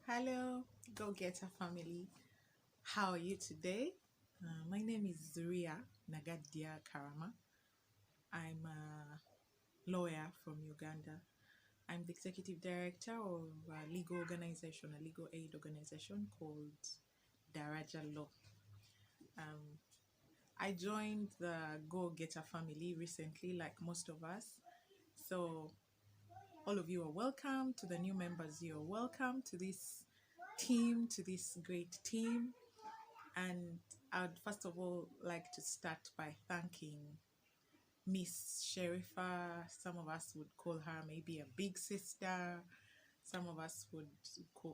Hello, Go Getter family. How are you today? My name is Zuria Nagadia Karama. I'm a lawyer from Uganda. I'm the executive director of a legal organization, a legal aid organization called Daraja Law. Um, I joined the Go Getter family recently, like most of us. So, all of you are welcome. To the new members, you are welcome to this team, to this great team. And I'd first of all like to start by thanking Miss Sherifa. Some of us would call her maybe a big sister. Some of us would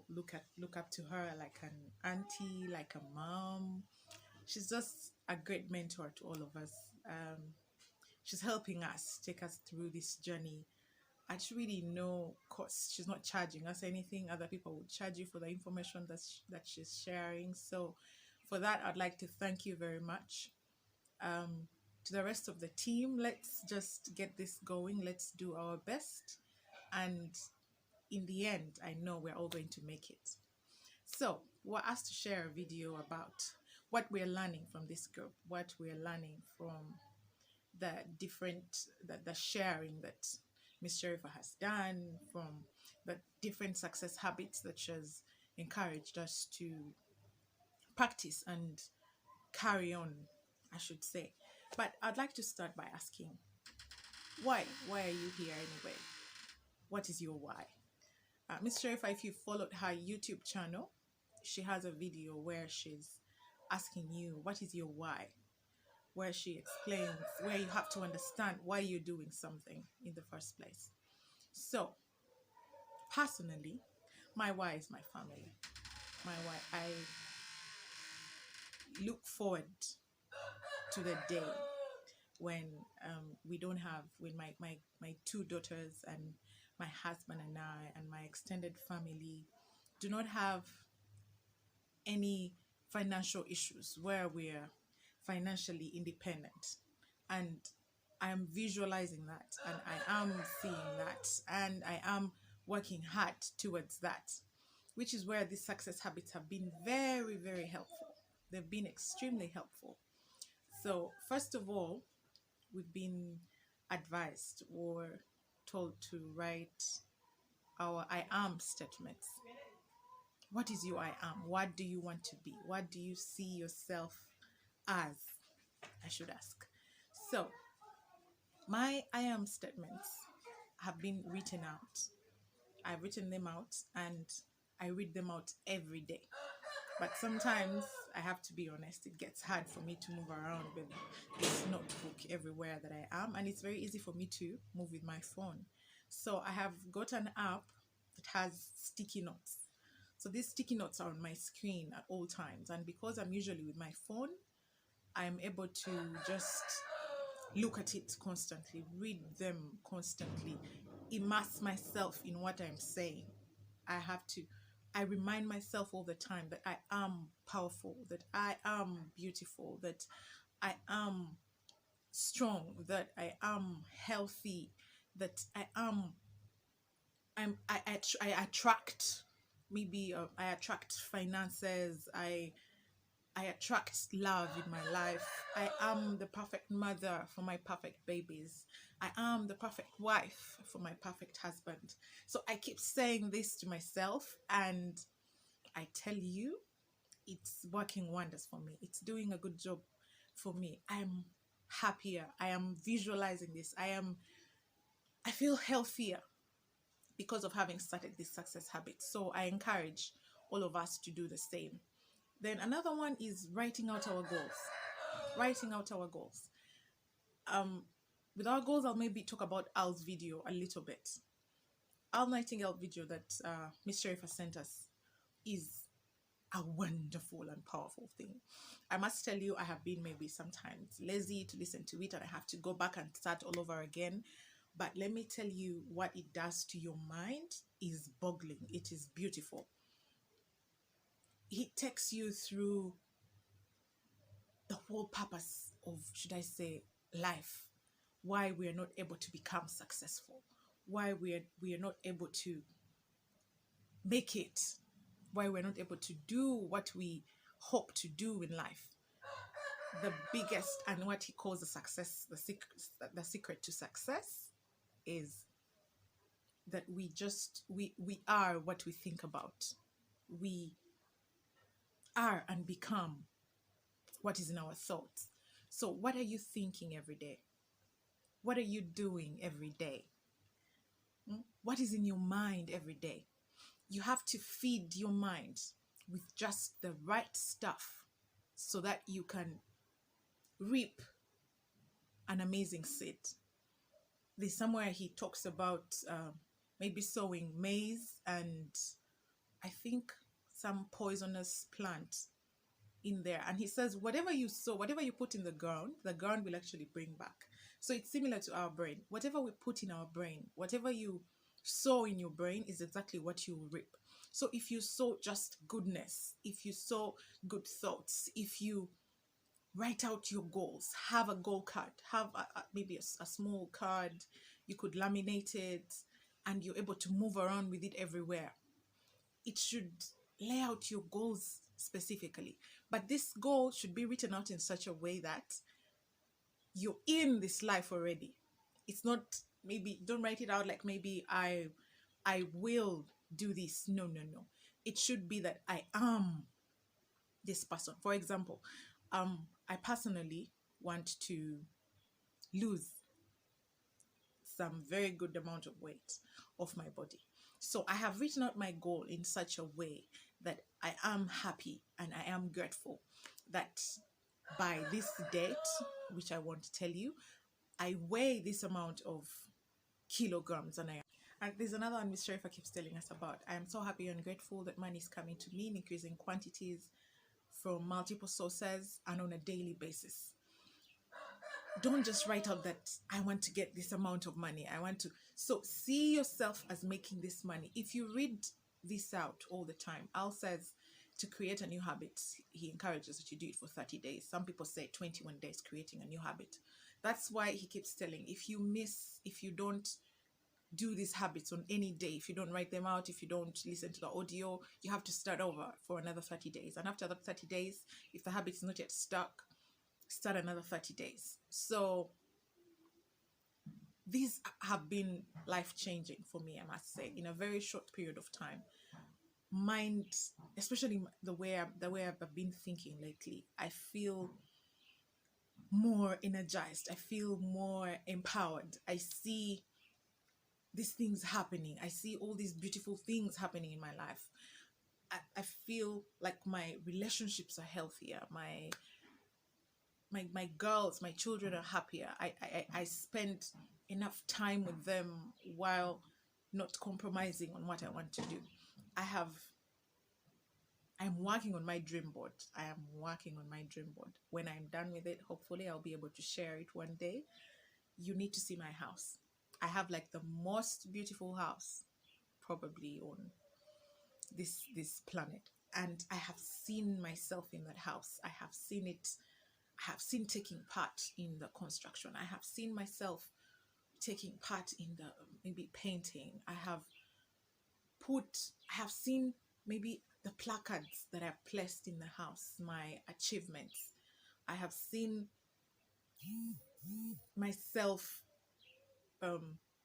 look up to her like an auntie, like a mom. She's just a great mentor to all of us. She's helping us take us through this journey at really no cost. She's not charging us anything. Other people would charge you for the information that she's sharing. So for that, I'd like to thank you very much. Um, to the rest of the team, let's just get this going. Let's do our best. And in the end, I know we're all going to make it. So we're asked to share a video about what we're learning from this group, what we're learning from the the sharing that Miss Sherifa has done, from the different success habits that she's encouraged us to practice and carry on, I should say. But I'd like to start by asking, why? Why are you here anyway? What is your why? Miss Sherifa, if you followed her YouTube channel, she has a video where she's asking you, what is your why? Where she explains where you have to understand why you're doing something in the first place. So, personally, my why is my family. My why, I look forward to the day when we don't have, when my two daughters and my husband and I and my extended family do not have any financial issues, where we're financially independent. And I am visualizing that, and I am seeing that, and I am working hard towards that, which is where these success habits have been very, very helpful. They've been extremely helpful. So, first of all, we've been advised or told to write our I am statements. What is your I am? What do you want to be? What do you see yourself as? I should ask. So, my I am statements have been written out. I've written them out and I read them out every day. But sometimes I have to be honest, it gets hard for me to move around with this notebook everywhere that I am, and it's very easy for me to move with my phone. So I have got an app that has sticky notes. So these sticky notes are on my screen at all times, and because I'm usually with my phone, I'm able to just look at it constantly, read them constantly, immerse myself in what I'm saying. I remind myself all the time that I am powerful, that I am beautiful, that I am strong, that I am healthy, that I attract, maybe I attract finances, I attract love in my life. I am the perfect mother for my perfect babies. I am the perfect wife for my perfect husband. So I keep saying this to myself, and I tell you, it's working wonders for me. It's doing a good job for me. I'm happier. I am visualizing this. I feel healthier because of having started this success habit. So I encourage all of us to do the same. Then another one is writing out our goals. Writing out our goals. With our goals, I'll maybe talk about Al's video a little bit. Al Nightingale video that Miss Sherifa sent us is a wonderful and powerful thing. I must tell you, I have been maybe sometimes lazy to listen to it, and I have to go back and start all over again. But let me tell you, what it does to your mind is boggling. It is beautiful. It takes you through the whole purpose of, should I say, life. Why we are not able to become successful. Why we are not able to make it. why we're not able to do what we hope to do in life. The biggest, and what he calls the secret to success is that we are what we think about. We are and become what is in our thoughts. So what are you thinking every day? What are you doing every day? What is in your mind every day? You have to feed your mind with just the right stuff so that you can reap an amazing seed. There's somewhere he talks about maybe sowing maize and I think some poisonous plant in there. And he says, whatever you sow, whatever you put in the ground will actually bring back. So it's similar to our brain. Whatever we put in our brain, whatever you sow in your brain is exactly what you will reap. So if you sow just goodness, if you sow good thoughts, if you write out your goals, have a goal card, have maybe a small card, you could laminate it, and you're able to move around with it everywhere. It should lay out your goals specifically, but this goal should be written out in such a way that you're in this life already. It's not, maybe don't write it out like maybe I will do this. No. It should be that I am this person. For example, I personally want to lose some very good amount of weight off my body. So I have written out my goal in such a way that I am happy and I am grateful that by this date, which I want to tell you, I weigh this amount of kilograms. And there's another one Mr. Sharifa keeps telling us about. I am so happy and grateful that money is coming to me in increasing quantities from multiple sources and on a daily basis. Don't just write out that I want to get this amount of money. So see yourself as making this money. If you read this out all the time, Al says to create a new habit, he encourages that you do it for 30 days. Some people say 21 days creating a new habit. That's why he keeps telling, if you don't do these habits on any day, if you don't write them out, if you don't listen to the audio, you have to start over for another 30 days. And after that 30 days, if the habit is not yet stuck, start another 30 days. So these have been life-changing for me, I must say, in a very short period of time. Mind, especially the way I've been thinking lately, I feel more energized. I feel more empowered. I see these things happening. I see all these beautiful things happening in my life. I feel like my relationships are healthier. My girls, my children are happier. I spend enough time with them while not compromising on what I want to do. I'm working on my dream board. I am working on my dream board. When I'm done with it, hopefully I'll be able to share it one day. You need to see my house. I have like the most beautiful house probably on this planet. And I have seen myself in that house. I have seen taking part in the construction. I have seen myself taking part in the maybe painting. I have seen maybe the placards that I've placed in the house, my achievements. I have seen myself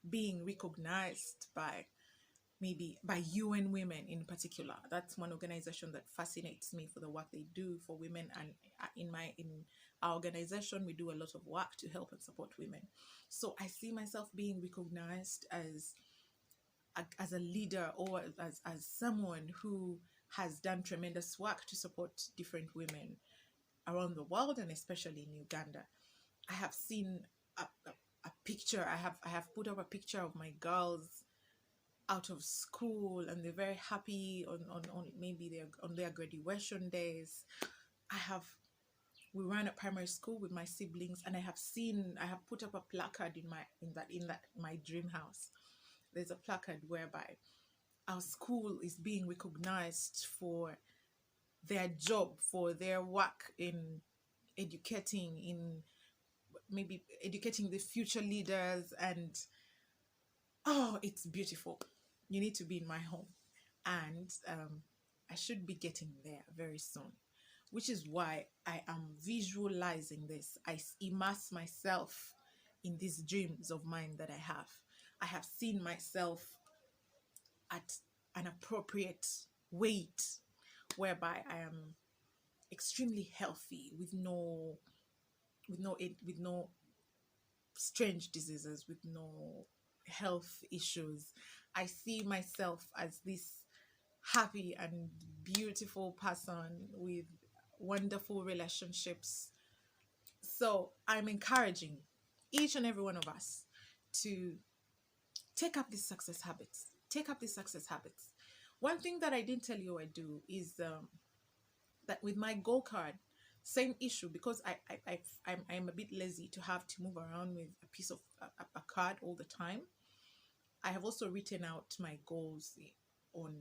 being recognized by UN Women in particular. That's one organization that fascinates me for the work they do for women. And in our organization, we do a lot of work to help and support women. So I see myself being recognized as a leader, or as someone who has done tremendous work to support different women around the world, and especially in Uganda. I have seen a picture. I have put up a picture of my girls out of school, and they're very happy on maybe on their graduation days. We ran a primary school with my siblings, and I have put up a placard in my dream house. There's a placard whereby our school is being recognized for their job, for their work in educating the future leaders. And oh, it's beautiful. You need to be in my home. And I should be getting there very soon, which is why I am visualizing this. I immerse myself in these dreams of mine that I have. I have seen myself at an appropriate weight whereby I am extremely healthy with no strange diseases, with no health issues. I see myself as this happy and beautiful person with wonderful relationships. So I'm encouraging each and every one of us to take up these success habits. Take up these success habits. One thing that I didn't tell you I do is that with my goal card, same issue, because I'm a bit lazy to have to move around with a piece of a card all the time. I have also written out my goals on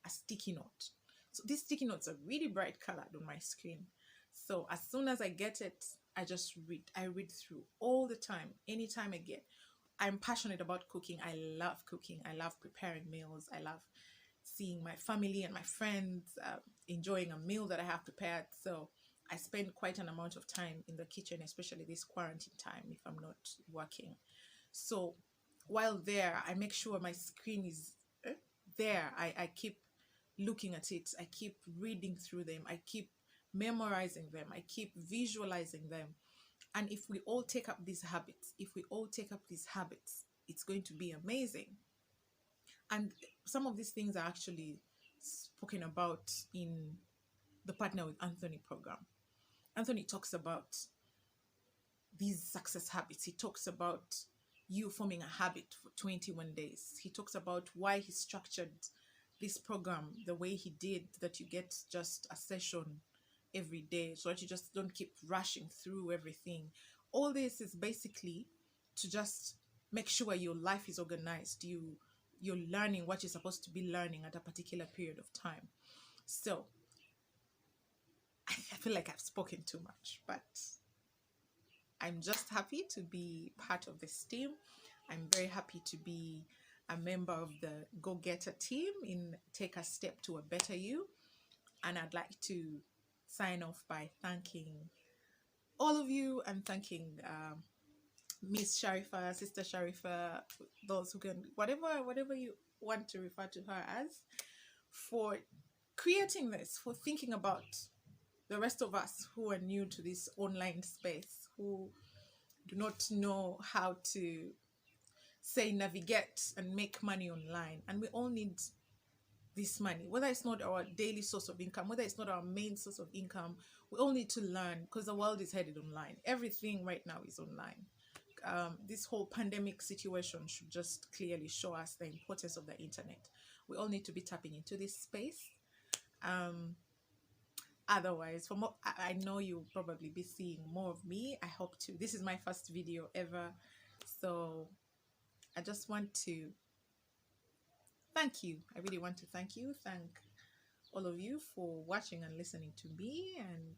a sticky note. So these sticky notes are really bright colored on my screen. So as soon as I get it, I just read. I read through all the time, anytime I get. I'm passionate about cooking. I love cooking. I love preparing meals. I love seeing my family and my friends enjoying a meal that I have prepared. So I spend quite an amount of time in the kitchen, especially this quarantine time if I'm not working. So while there, I make sure my screen is there. I keep looking at it. I keep reading through them. I keep memorizing them. I keep visualizing them. And if we all take up these habits, it's going to be amazing. And some of these things are actually spoken about in the Partner with Anthony program. Anthony talks about these success habits. He talks about you forming a habit for 21 days. He talks about why he structured this program the way he did, that you get just a session every day so that you just don't keep rushing through everything. All this is basically to just make sure your life is organized. You're learning what you're supposed to be learning at a particular period of time. So I feel like I've spoken too much, but I'm just happy to be part of this team. I'm very happy to be a member of the Go-Getter team in Take a Step to a Better You. And I'd like to sign off by thanking all of you and thanking Miss Sharifa, Sister Sharifa, those who can, whatever you want to refer to her as, for creating this, for thinking about the rest of us who are new to this online space, who do not know how to navigate and make money online. And we all need this money, whether it's not our daily source of income, whether it's not our main source of income. We all need to learn, because the world is headed online. Everything right now is online. This whole pandemic situation should just clearly show us the importance of the internet. We all need to be tapping into this space. Otherwise, from what I know, you'll probably be seeing more of me. I hope to. This is my first video ever, so I just want to thank you. I really want to thank you. Thank all of you for watching and listening to me, and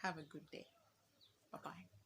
have a good day. Bye-bye.